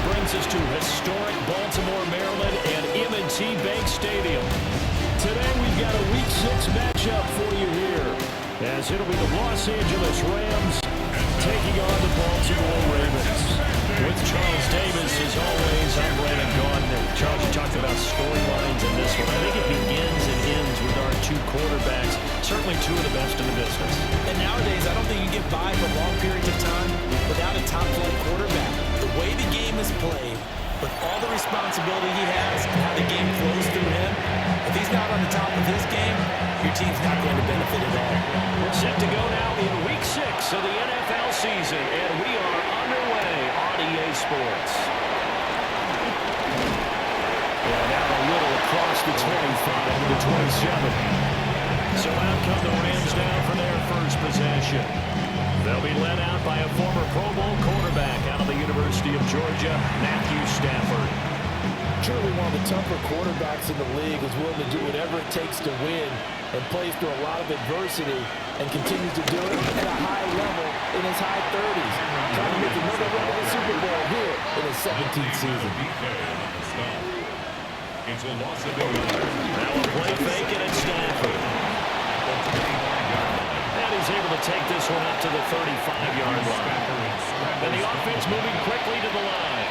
brings us to historic Baltimore, Maryland, and M&T Bank Stadium. Today we've got a Week 6 matchup for you here, as it'll be the Los Angeles Rams taking on the Baltimore Ravens. With Charles Davis, as always, I'm Brandon Gaudin. Charles, you talked about storylines in this one. I think it begins and ends with our two quarterbacks, certainly two of the best in the business. And nowadays, I don't think you get by for long periods of time without a top-flight quarterback. The way the game is played, with all the responsibility he has and how the game flows through him, if he's not on the top of his game, your team's not going to benefit at all. We're set to go now in Week 6 of the NFL season, and we are underway on EA Sports. And now a little across the 25 to the 27. So out come the Rams now for their first possession. They'll be led out by a former Pro Bowl quarterback out of the University of Georgia, Matthew Stafford. Truly one of the tougher quarterbacks in the league, is willing to do whatever it takes to win and plays through a lot of adversity and continues to do it at a high level in his high 30s. Trying to make another run to the Super Bowl here in his 17th season. Now a play fake and it's Stafford. And he's able to take this one up to the 35-yard line. And the offense moving quickly to the line.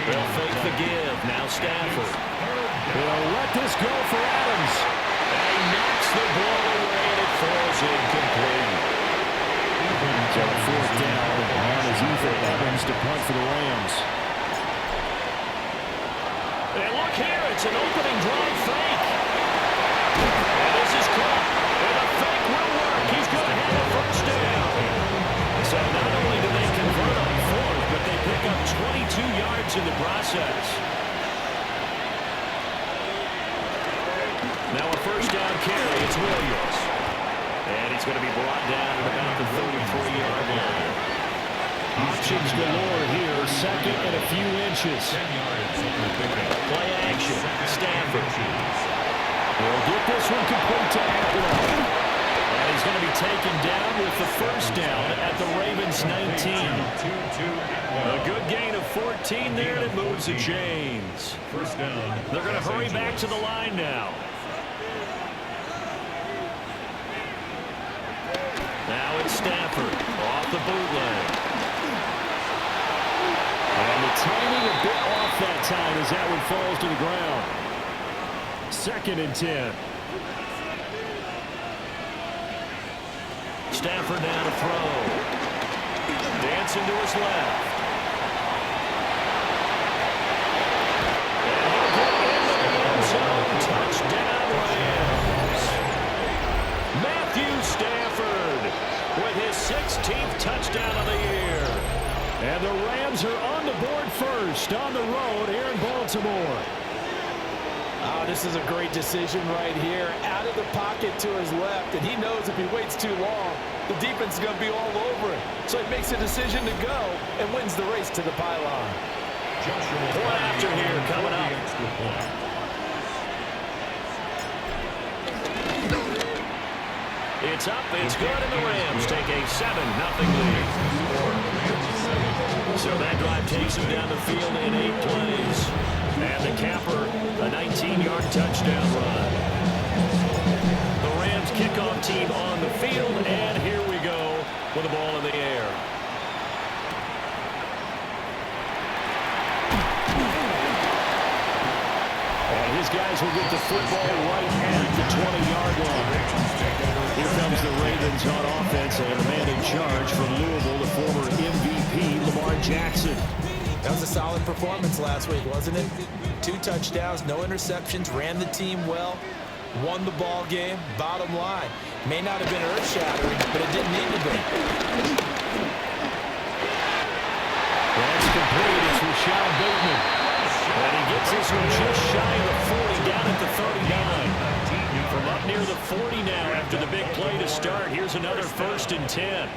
They'll fake the give. Now Stafford. They'll let this go for Adams. And he knocks the ball away and it falls incomplete. So fourth down on his Ethan Evans to punt for the Rams. And look here, it's an opening drive fake. And this is caught. And the fake will work. He's going to have a first down. So not only do they convert on fourth, but they pick up 22 yards in the process. Now a first down carry. It's Williams. And he's going to be brought down at about the 33-yard line. Options galore here. Second and a few inches. Play action. Stafford. He'll get this one complete to Eckler. And he's going to be taken down with the first down at the Ravens 19. A good gain of 14 there, and it moves the chains. They're going to hurry back to the line now. Now it's Stafford off the bootleg. And the timing a bit off that time as that one falls to the ground. Second and 10. Stafford now to throw. Dancing to his left. And he'll get into the end zone. Touchdown Rams. Matthew Stafford with his 16th touchdown of the year. And the Rams are on the board first on the road here in Baltimore. Oh, this is a great decision right here. Out of the pocket to his left, and he knows if he waits too long, the defense is going to be all over it. So he makes a decision to go and wins the race to the pylon. Point after here coming up. It's up, it's good, and the Rams take a 7-0 lead. So that drive takes them down the field in 8 plays. And the capper, a 19-yard touchdown run. The Rams kickoff team on the field, and here we go with the ball in the air. And his guys will get the football right at the 20-yard line. Here comes the Ravens on offense, and the man in charge from Louisville, the former MVP, Lamar Jackson. That was a solid performance last week, wasn't it? 2 touchdowns, no interceptions, ran the team well, won the ball game. Bottom line, may not have been earth-shattering, but it didn't need to be. That's complete. It's Rashad Bateman. And he gets this one just shy of the 40, down at the 39. From up near the 40 now after the big play to start. Here's another 1st and 10.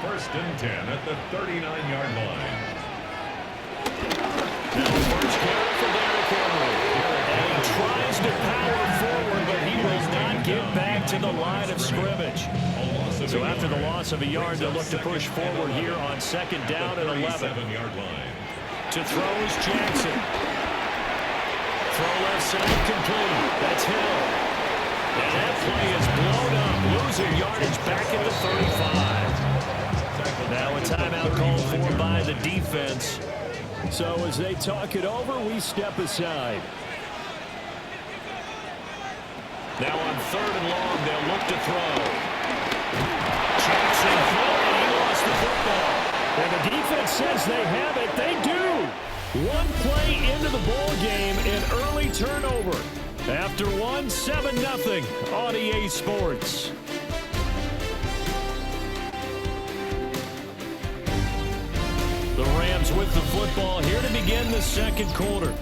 1st and 10 at the 39-yard line. Now the first carry for Derrick Henry. And he tries to power forward, but he will not get back to the line of scrimmage. So after the loss of a yard, they'll look to push forward here on 2nd down and 11. 37-yard line. To throw is Jackson. Throw left side complete. That's Hill. And that play is blown up. Losing yardage back at the 35. Now a timeout called for by the defense. So as they talk it over, we step aside. Now on 3rd and long, they'll look to throw. Jackson throw, and he lost the football. And the defense says they have it. They do. One play into the ball game, an early turnover. After 7-0 on EA Sports. The Rams with the football here to begin the 2nd quarter,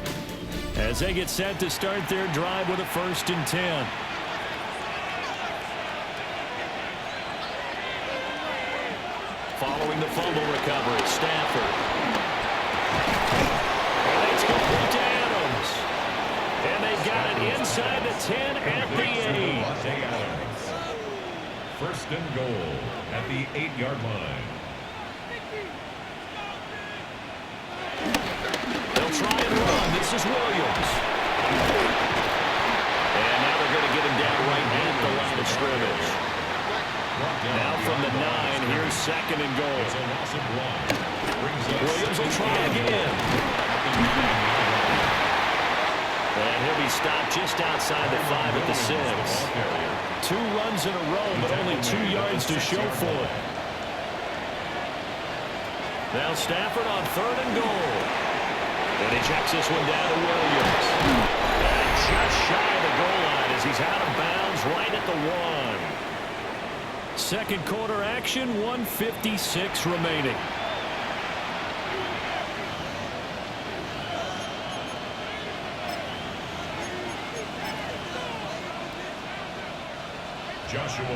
as they get set to start their drive with a 1st and 10. Following the fumble recovery, Stafford. And it's complete to Adams. And they got it inside the 10 at the 8. 1st and goal at the 8-yard line. They'll try and run. This is Williams. And now they're going to get him down right at the line of scrimmage. Now from the 9, here's 2nd and goal. Williams will try again. And he'll be stopped just outside the 5 at the 6. 2 runs in a row, but only 2 yards to show for it. Now Stafford on 3rd and goal. And he checks this one down to Williams. And just shy of the goal line as he's out of bounds right at the 1. 2nd quarter action, 1:56 remaining.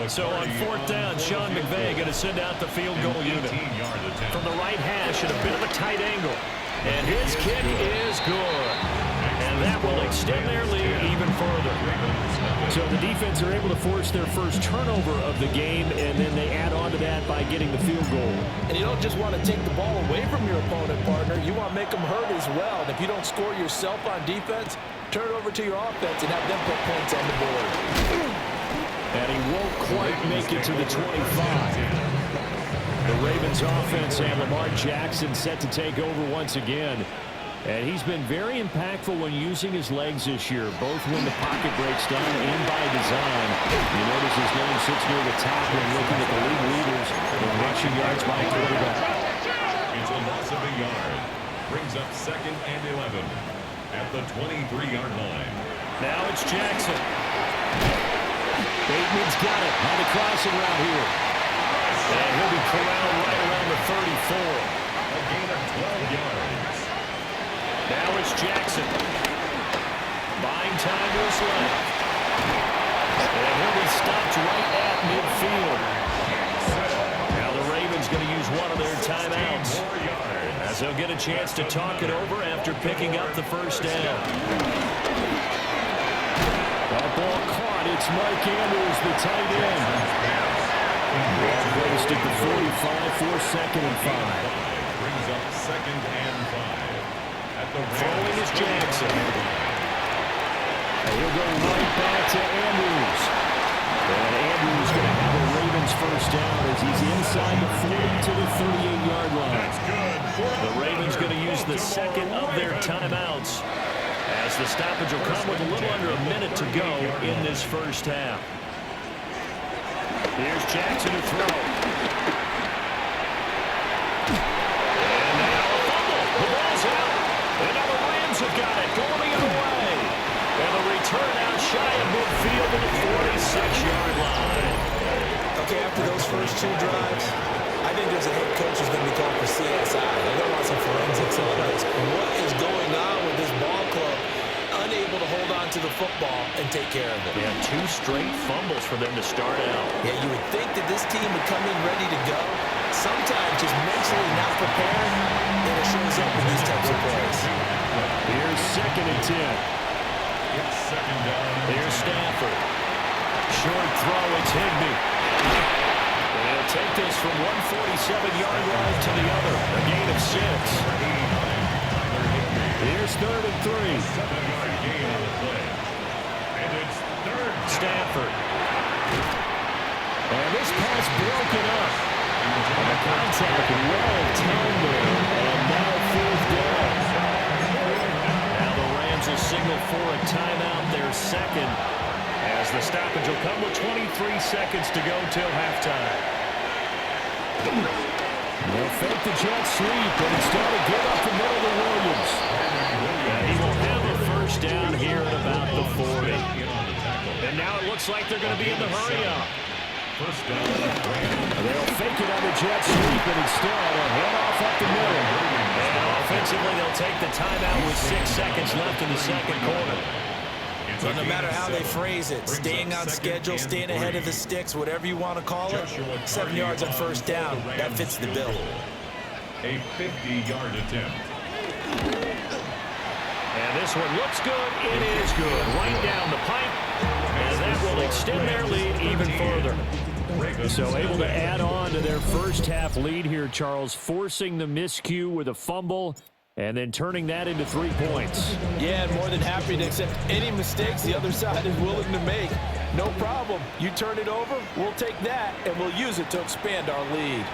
So on 4th down, Sean McVay going to send out the field goal unit. From the right hash at a bit of a tight angle. And his kick is good. And that will extend their lead even further. So the defense are able to force their first turnover of the game, and then they add on to that by getting the field goal. And you don't just want to take the ball away from your opponent, partner. You want to make them hurt as well. And if you don't score yourself on defense, turn it over to your offense and have them put points on the board. And he won't quite make it to the 25. The Ravens offense and Lamar Jackson set to take over once again. And he's been very impactful when using his legs this year, both when the pocket breaks down and by design. You notice his name sits near the top when looking at the league leaders in rushing yards by quarterback. It's a loss of a yard. Brings up 2nd and 11 at the 23-yard line. Now it's Jackson. Bateman's got it on the crossing route here. And he'll be corralled right around the 34. A gain of 12 yards. Now it's Jackson. Buying time to his left. And he'll be stopped right at midfield. Now the Ravens going to use one of their timeouts, as they'll get a chance to talk it over after picking up the 1st down. That ball caught. It's Mike Andrews, the tight end. Ball placed at the 45 for 2nd and 5. Brings up 2nd and 5. Throwing is Jackson. And he'll go right back to Andrews. And Andrews going to have a Ravens 1st down as he's inside the 40 to the 38-yard line. The Ravens going to use the 2nd of their timeouts, as the stoppage will come with a little under a minute to go in this 1st half. Here's Jackson to throw. And now a fumble. The ball's out. And now the Rams have got it going the other way. And the return out shy of midfield to the 46-yard line. Okay, after those first 2 drives, I think there's a head coach who's going to be called for CSI. They're going to want some forensics on this. What is going on with this ball club? Unable to hold on to the football and take care of it. Yeah, 2 straight fumbles for them to start out. Yeah, you would think that this team would come in ready to go. Sometimes just mentally not prepared, and it shows up in these types of plays. Here's 2nd and 10. It's 2nd down. Here's Stafford. Short throw, it's Higbee. they'll take this from 147-yard line to the other. A gain of 6. Here's 3rd and 3. 7-yard gain on the play. And it's 3rd. Stafford. And this pass broken up. And the contact well timed there. And now 4th down. Now the Rams will signal for a timeout, their 2nd. As the stoppage will come with 23 seconds to go till halftime. They'll fake the jet sweep, but instead of get up the middle to Williams. And he will have a 1st down here at about the 40. And now it looks like they're going to be in the hurry-up. 1st down. They'll fake it on the jet sweep, and instead a handoff up the middle. And offensively, they'll take the timeout with 6 seconds left in the 2nd quarter. But no matter how they phrase it, staying on schedule, staying ahead of the sticks, whatever you want to call it, 7 yards on 1st down, that fits the bill. A 50-yard attempt. And this one looks good. It is good. Right down the pipe. And that will extend their lead even further. So able to add on to their 1st half lead here, Charles, forcing the miscue with a fumble and then turning that into 3 points. Yeah, and more than happy to accept any mistakes the other side is willing to make. No problem. You turn it over, we'll take that, and we'll use it to expand our lead.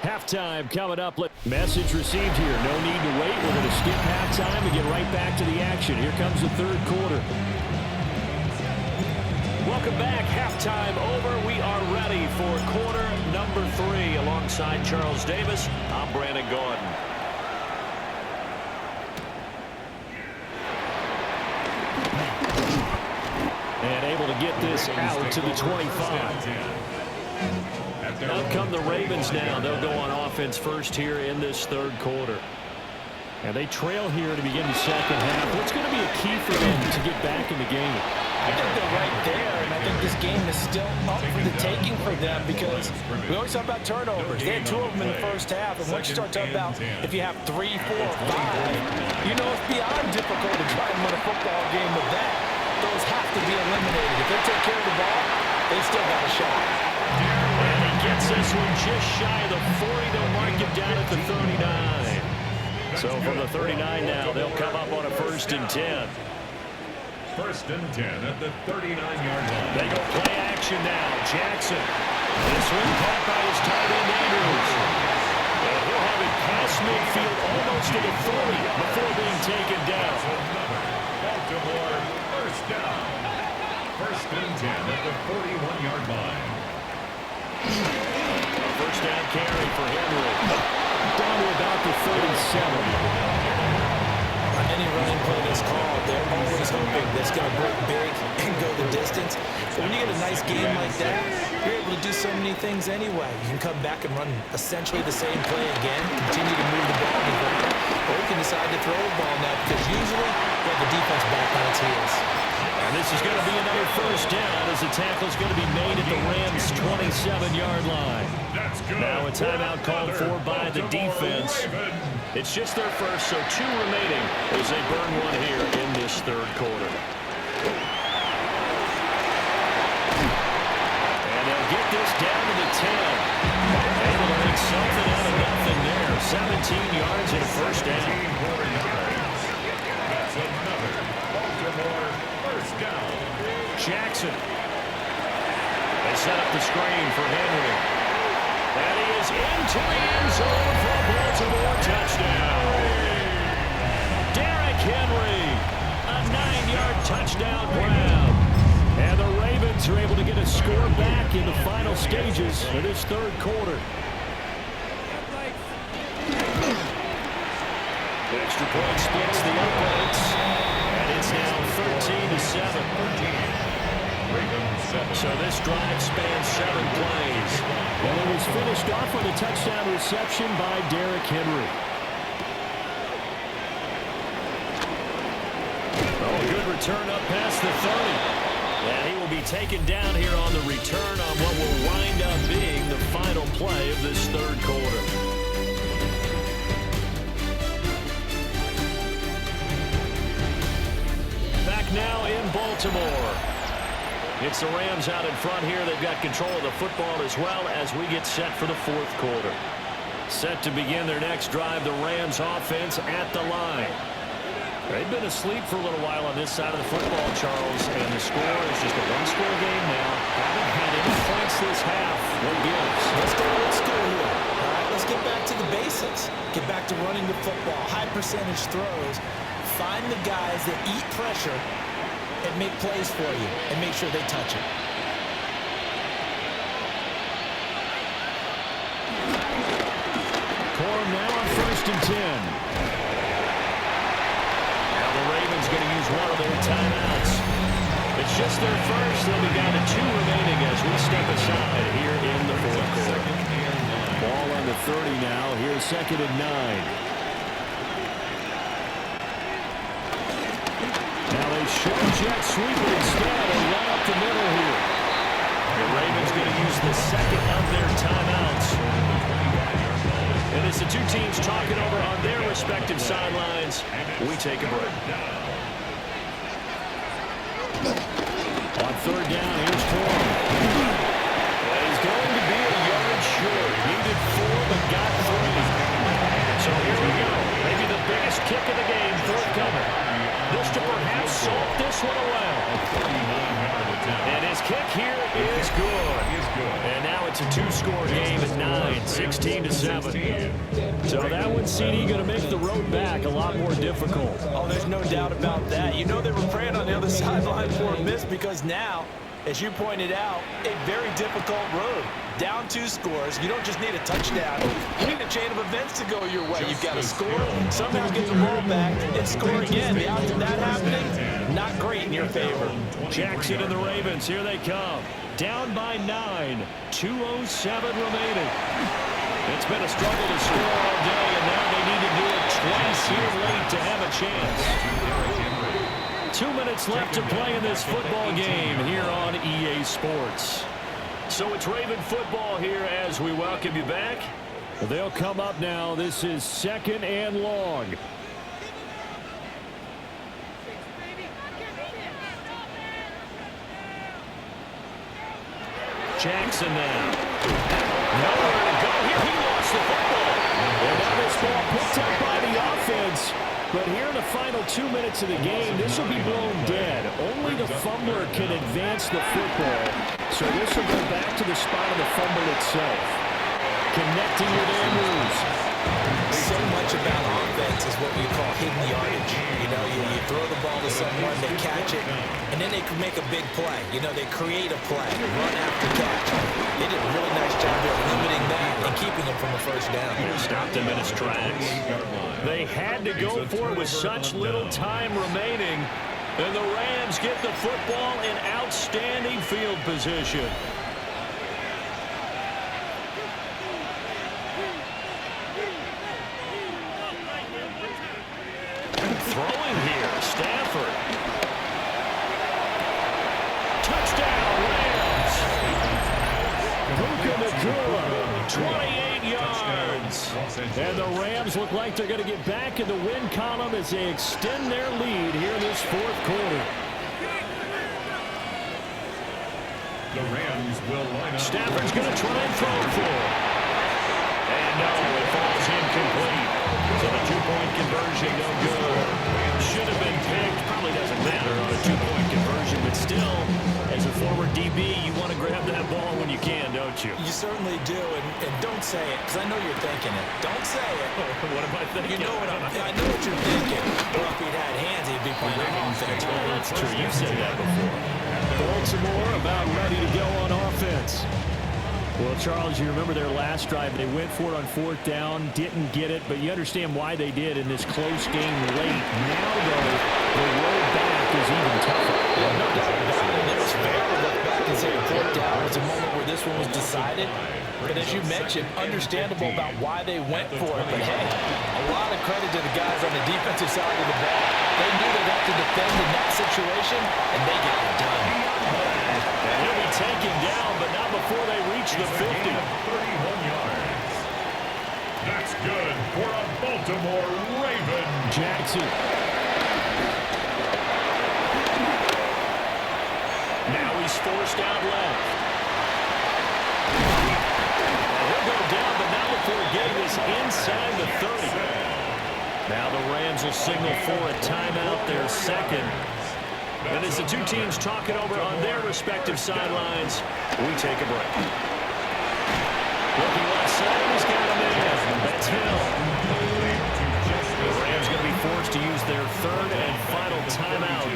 Halftime coming up. Message received here. No need to wait. We're going to skip halftime and get right back to the action. Here comes the 3rd quarter. Welcome back. Halftime over. We are ready for quarter number 3. Alongside Charles Davis, I'm Brandon Gordon. And able to get this out to the 25. Out come the Ravens now. They'll go on offense first here in this 3rd quarter. And they trail here to begin the 2nd half. What's going to be a key for them to get back in the game? I think they're right there, and I think this game is still up for the taking for them because we always talk about turnovers. They had 2 of them in the 1st half, and once you start talking about if you have 3, 4, 5, you know it's beyond difficult to try and win a football game with that. Those have to be eliminated. If they take care of the ball, they still got a shot. And he gets this one just shy of the 40. They'll mark it down at the 39. So from the 39 now, they'll come up on a 1st and 10. 1st and 10 at the 39-yard line. They go play action now. Jackson. This one caught by his tight end Andrews. And he'll have it past midfield almost to the 40 before being taken down. Baltimore 1st down. 1st and 10 at the 41-yard line. A 1st down carry for Henry. Down to about the 37. On any running play that's called, they're always hoping that's going to break big and go the distance. But when you get a nice game like that, you're able to do so many things anyway. You can come back and run essentially the same play again, continue to move the ball to the ground, or you can decide to throw the ball now because usually you have the defense back on its heels. And this is going to be another 1st down as the tackle is going to be made at the Rams' 27-yard line. Now a timeout called for by the defense. It's just their 1st, so 2 remaining as they burn one here in this 3rd quarter. And they'll get this down to the 10. Able to make something out of nothing there. 17 yards and a 1st down. That's another Baltimore 1st down. Jackson. They set up the screen for Henry. And he is into the end zone for a Baltimore touchdown. Derrick Henry, a 9-yard touchdown grab. And the Ravens are able to get a score back in the final stages of this 3rd quarter. Extra point splits the uprights. And it's now 13-7. So this drive spans 7 plays. And it was finished off with a touchdown reception by Derrick Henry. Oh, good return up past the 30. And he will be taken down here on the return on what will wind up being the final play of this 3rd quarter. Back now in Baltimore. It's the Rams out in front here. They've got control of the football as well as we get set for the fourth quarter. Set to begin their next drive, the Rams offense at the line. They've been asleep for a little while on this side of the football, Charles, and the score is just a one-score game now. Haven't had any points this half. What gives? Let's go old school here. All right, let's get back to the basics. Get back to running the football, high percentage throws. Find the guys that eat pressure and make plays for you and make sure they touch it. Corum now on 1st and 10. Ravens going to use one of their timeouts. It's just their first. They'll be down to 2 remaining as we step aside here in the fourth quarter. Ball on the 30 now. Here's 2nd and 9. Now they show jet sweep instead and run up the middle here. The Ravens going to use the second of their timeouts. And as the two teams talking over on their respective sidelines, we take a break. On 3rd down, here's Corum. He's going to be a yard short. Needed 4, but got 3. So here we go. Maybe the biggest kick of the game forthcoming. This to perhaps salt this one away. And his kick here is good. And now it's a 2-score game at 9, 16-7. So that one, CD, going to make the road back a lot more difficult. Oh, there's no doubt about that. You know they were praying on the other sideline for a miss because now, as you pointed out, a very difficult road. Down 2 scores. You don't just need a touchdown. You need a chain of events to go your way. You've got to score, somehow get the ball back, and score again. The odds of that happening, not great in your favor. Jackson and the Ravens, here they come. Down by 9, 2:07 remaining. It's been a struggle to score all day, and now they need to do it twice here late to have a chance. 2 minutes left to play in this football game here on EA Sports. So it's Raven football here as we welcome you back. They'll come up now. This is 2nd and long. Jackson now. Nowhere to go here. He lost the football. And now this ball picked up by the offense. But here in the final 2 minutes of the game, this will be blown dead. Only the fumbler can advance the football. So this will go back to the spot of the fumble itself. Connecting with Andrews. So much about offense is what we call hidden yardage. You know, you throw the ball to someone, they catch it, and then they can make a big play. You know, they create a play, run after catch. They did a really nice job of limiting that and keeping them from a first down. Stopped him in his tracks. They had to go for it with such little time remaining. And the Rams get the football in outstanding field position. Throwing here, Stafford. Touchdown, Rams. Puka Nacua, 28 yards. And the Rams look like they're going to get back in the win column as they extend their lead here in this fourth quarter. The Rams will line up. Stafford's going to try and throw for it. And no, it falls incomplete. So the two-point conversion no good. Should have been picked. Probably doesn't matter on a two-point conversion, but still, as a former DB, you want to grab that ball when you can, don't you? You certainly do, and don't say it, because I know you're thinking it. Don't say it. What am I thinking? You know what I know what you're thinking. Well, if he'd had hands, he'd be playing offense. Well, that's true. You've said that before. Baltimore about ready to go on offense. Well, Charles, you remember their last drive. They went for it on 4th down, didn't get it, but you understand why they did in this close game late. Now, though, the road back is even tougher. Yeah, no doubt about it. It was fair to look back and say 4th down was a moment where this one was decided. But as you mentioned, understandable about why they went for it. But, hey, a lot of credit to the guys on the defensive side of the ball. They knew they'd have to defend in that situation, and they got it done. And he'll be taken down, but not before they reach the 50. 31 yards. That's good for a Baltimore Raven. Jackson. forced out left. And he'll go down, but not before getting this inside the 30. Now the Rams will signal for a timeout, their second. And as the two teams talk it over on their respective sidelines, we take a break. Looking left side, he's got a man. That's Hill. The Rams going to be forced to use their third and final timeout.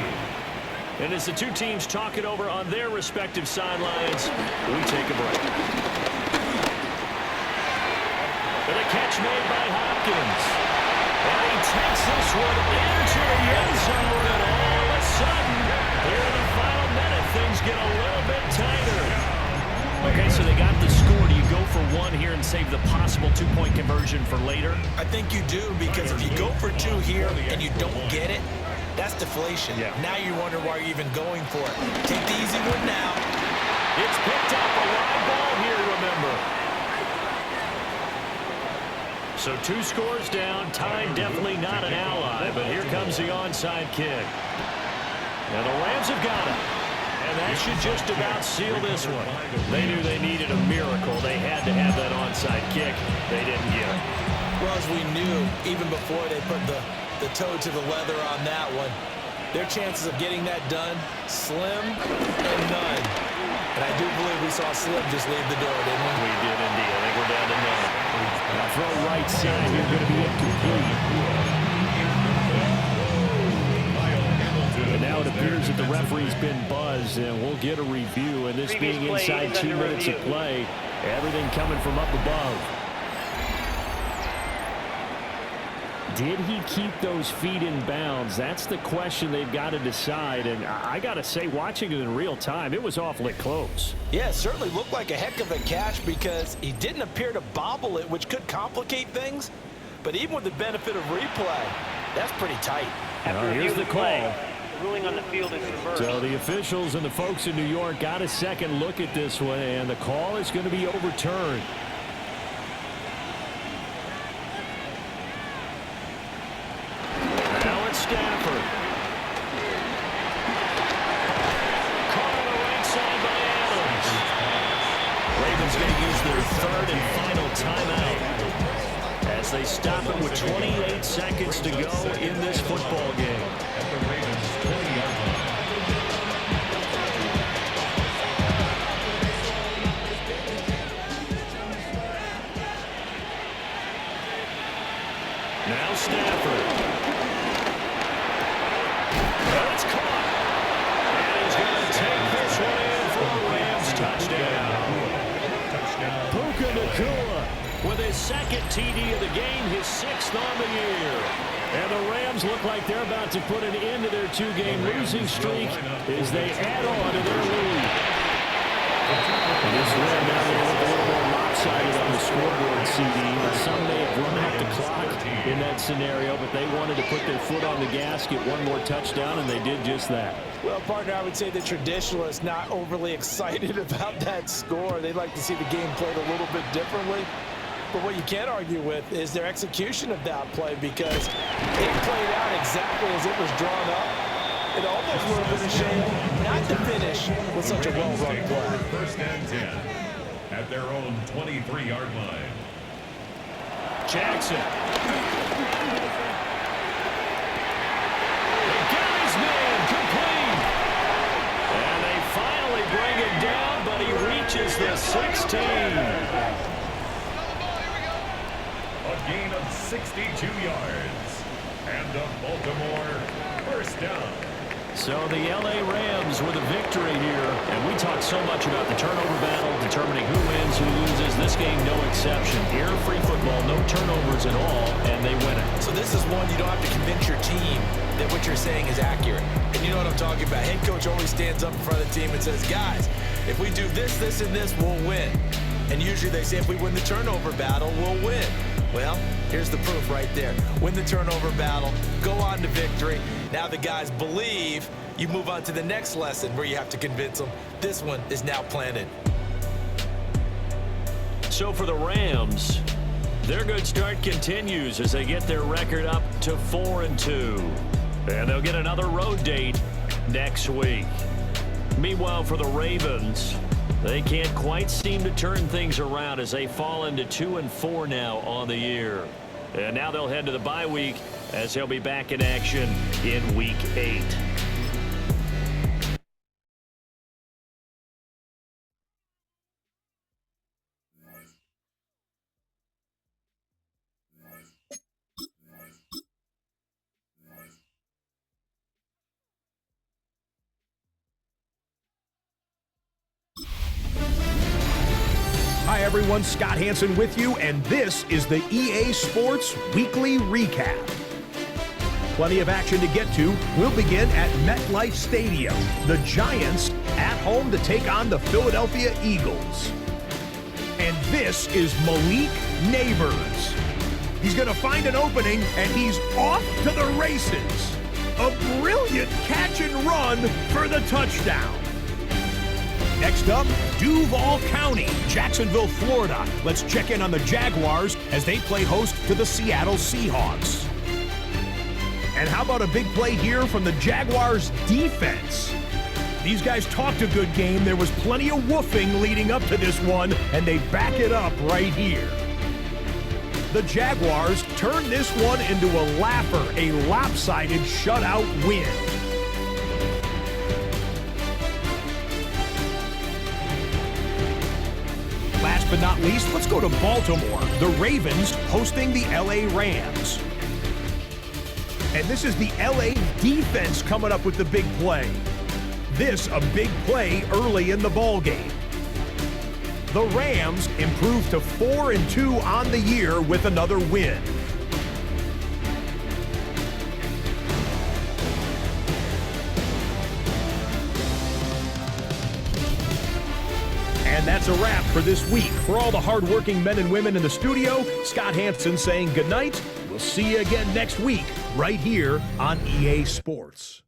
And as the two teams talk it over on their respective sidelines, we take a break. And a catch made by Hopkins. And he takes this one into the end zone, and all of a sudden, here in the final minute, things get a little bit tighter. Okay, so they got the score. Do you go for one here and save the possible two-point conversion for later? I think you do, because if you go for two here and you don't get it, that's deflation. Yeah. Now you wonder why you're even going for it. Take the easy one now. It's picked up, a live ball here, remember. So two scores down. Time definitely not an ally, but here comes the onside kick. Now the Rams have got it. And that should just about seal this one. They knew they needed a miracle. They had to have that onside kick. They didn't get it. Well, as we knew, even before they put the toe to the leather on that one, their chances of getting that done, slim and none. And I do believe we saw Slim just leave the door, didn't we? We did indeed. I think we're down to none. Now throw right side here, going to be incomplete. And now it appears that the referee's been buzzed, and we'll get a review. And this being inside 2 minutes of play, everything coming from up above. Did he keep those feet in bounds? That's the question they've got to decide. And I got to say, watching it in real time, it was awfully close. Yeah, it certainly looked like a heck of a catch because he didn't appear to bobble it, which could complicate things. But even with the benefit of replay, that's pretty tight. Here's the call. The ruling on the field is reversed. So the officials and the folks in New York got a second look at this one, and the call is going to be overturned. Now it's Stafford. Caught on the right side by Adams. Ravens going to use their third and final timeout as they stop it with 28 seconds to go in this football game. At the Ravens 20-yard line. Now Stafford. And it's caught. And he's going to take this one in for a Rams touchdown. Puka Nacua with his second TD of the game, his sixth on the year. And the Rams look like they're about to put an end to their two-game losing streak as they add on to their lead. And this win now they look a little more lopsided on the scoreboard, CD. Some may have run out the clock in that scenario, but they wanted to put their foot on the gas, get one more touchdown, and they did just that. Well, partner, I would say the traditionalists not overly excited about that score. They'd like to see the game played a little bit differently. But what you can't argue with is their execution of that play because it played out exactly as it was drawn up. It almost would have been a shame not to finish with such a well-run play. First and 10 at their own 23-yard line. Jackson. Gary's man complete. And they finally bring it down, but he reaches the 16. A gain of 62 yards. And a Baltimore first down. So the L.A. Rams with a victory here. And we talk so much about the turnover battle, determining who wins, who loses. This game, no exception. Error-free football, no turnovers at all, and they win it. So this is one you don't have to convince your team that what you're saying is accurate. And you know what I'm talking about. Head coach always stands up in front of the team and says, guys, if we do this, this, and this, we'll win. And usually they say if we win the turnover battle, we'll win. Well, here's the proof right there. Win the turnover battle, go on to victory. Now the guys believe. You move on to the next lesson where you have to convince them. This one is now planted. So for the Rams, their good start continues as they get their record up to 4-2. And they'll get another road date next week. Meanwhile, for the Ravens, they can't quite seem to turn things around as they fall into 2-4 now on the year. And now they'll head to the bye week as they'll be back in action in Week 8. Hi everyone, Scott Hanson with you, and this is the EA Sports Weekly Recap. Plenty of action to get to. We'll begin at MetLife Stadium. The Giants at home to take on the Philadelphia Eagles. And this is Malik Nabers. He's going to find an opening, and he's off to the races. A brilliant catch and run for the touchdown. Next up, Duval County, Jacksonville, Florida. Let's check in on the Jaguars as they play host to the Seattle Seahawks. And how about a big play here from the Jaguars defense? These guys talked a good game. There was plenty of woofing leading up to this one, and they back it up right here. The Jaguars turn this one into a laugher, a lopsided shutout win. Last but not least, let's go to Baltimore. The Ravens hosting the LA Rams. And this is the LA defense coming up with the big play. This a big play early in the ballgame. The Rams improved to 4-2 on the year with another win. And that's a wrap for this week. For all the hardworking men and women in the studio, Scott Hanson saying goodnight. We'll see you again next week right here on EA Sports.